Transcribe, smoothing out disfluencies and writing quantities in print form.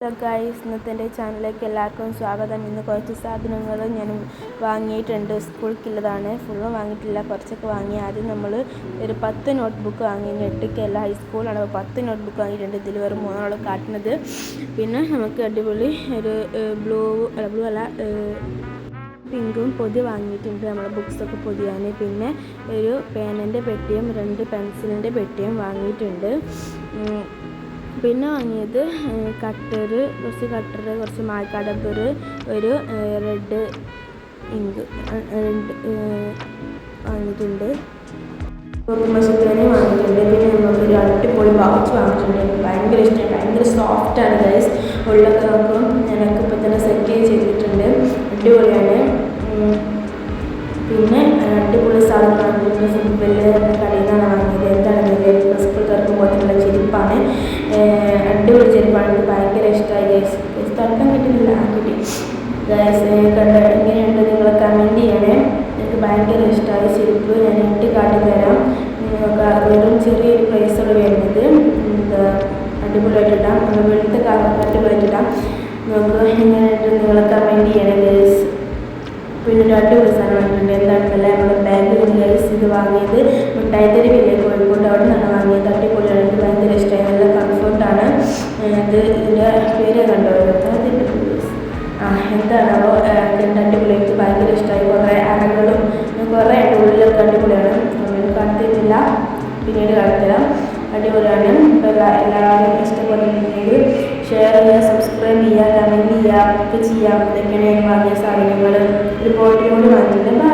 Hello guys, ഇന്നത്തെ എൻ്റെ ചാനലിലേക്ക് എല്ലാവർക്കും സ്വാഗതം. ഇന്ന് കുറച്ച് സാധനങ്ങൾ ഞാൻ വാങ്ങിയിട്ടുണ്ട്. സ്കൂൾക്കുള്ളതാണ്. ഫുള്ളും വാങ്ങിയിട്ടില്ല, കുറച്ചൊക്കെ വാങ്ങി. ആദ്യം നമ്മൾ ഒരു 10 നോട്ട്ബുക്ക് വാങ്ങി. എട്ടൊക്കെയല്ല, ഹൈസ്കൂളാണ്. 10 നോട്ട്ബുക്ക് വാങ്ങിയിട്ടുണ്ട്. ഇതിൽ വെറും 3 കാട്ടുന്നത്. പിന്നെ നമുക്ക് അടിപൊളി ഒരു ബ്ലൂ അല്ല പിങ്കും പൊതി വാങ്ങിയിട്ടുണ്ട്, നമ്മളെ ബുക്സൊക്കെ പൊതിയാൻ. പിന്നെ ഒരു പേനൻ്റെ പെട്ടിയും 2 പെൻസിലിൻ്റെ പെട്ടിയും വാങ്ങിയിട്ടുണ്ട്. പിന്നെ വാങ്ങിയത് കുറച്ച് കട്ടർ, കുറച്ച് മായ്ക്കാ റബ്ബർ, ഒരു റെഡ് ഇങ്ക് വാങ്ങിയിട്ടുണ്ട്. മഷത്തേനെ വാങ്ങിയിട്ടുണ്ട്. പിന്നെ നമുക്കൊരു അടിപൊളി പൗച്ച് വാങ്ങിയിട്ടുണ്ട്. എനിക്ക് ഭയങ്കര ഇഷ്ടമാണ്. ഭയങ്കര സോഫ്റ്റാണ് ഗൈസ്. ഉള്ളൊക്കെ നോക്കും. ഞാനൊക്കെ ഇപ്പോൾ തന്നെ സെറ്റ് ചെയ്തിട്ടുണ്ട്. അടിപൊളിയാണ്. പിന്നെ അടിപൊളി സാധനം വാങ്ങിയിട്ടുണ്ട്. ഫുട്ബോള് കടയിൽ നിന്നാണ് വാങ്ങിയത്. എന്താണെന്നില്ല, സ്കൂൾ തുറക്കുമ്പോഴത്തേക്കുള്ള ചെരുപ്പാണ്. അടിപൊളി ചെരുപ്പാണ്. എനിക്ക് ഭയങ്കര ഇഷ്ടമായി ഗൈസ്. തുറക്കാൻ കിട്ടുന്നില്ല, കിട്ടി ഗൈസ്. എങ്ങനെയുണ്ട് നിങ്ങൾ കമൻറ്റ് ചെയ്യണേ. എനിക്ക് ഭയങ്കര ഇഷ്ടമായി ചെരുപ്പ്. ഞാൻ ഇട്ട് കാട്ടി തരാം. നിങ്ങൾക്ക് വെറും ചെറിയൊരു പ്രൈസുകൾ വരുന്നത്. അടിപൊളിയായിട്ടിടാം. നമ്മൾ വെളുത്ത കളർ അടിപൊളിയായിട്ടിടാം. നമുക്ക് എങ്ങനെയുണ്ട് നിങ്ങൾ കമൻറ്റ് ചെയ്യണേ ഗൈസ്. പിന്നെ ഒരു അടിപൊളി സാധനം വാങ്ങിയിട്ടുണ്ട്. എന്താണെന്നല്ല, നമ്മുടെ ബാഗ് ഗൈസ്. ഇത് വാങ്ങിയത് മിഠായിത്തെരുവില്ലേ, കോഴിക്കോട്, അവിടെ നിന്നാണ് വാങ്ങിയത്. അടിപൊളിയാണ്. എനിക്ക് ഭയങ്കര ഇഷ്ടമായി. നല്ല കംഫർട്ടാണ്. ഇതിൻ്റെ പേര് കണ്ടോ, അതിൻ്റെ എന്താണോ അടിപൊളി. എനിക്ക് ഭയങ്കര ഇഷ്ടമായി. കുറേ അറകളും കുറേ ഉള്ളിലൊക്കെ അടിപൊളിയാണ്. നമ്മൾ കണ്ടിട്ടില്ല, പിന്നീട് കാണിത്തരാം. അടിപൊളിയാണ്. എല്ലാവരും ഇഷ്ടപ്പെടുന്നുണ്ടെങ്കിൽ ഷെയർ ചെയ്യുക, സബ്സ്ക്രൈബ് ചെയ്യുക, കമൻറ്റ് ചെയ്യുക, ഒക്കെ ചെയ്യാം. ഇതൊക്കെയാണ് ഞാൻ വാങ്ങിയ സാധനങ്ങൾ. ഒരു ബോട്ടിൽ കൊണ്ട് വാങ്ങിയിട്ടുണ്ട്.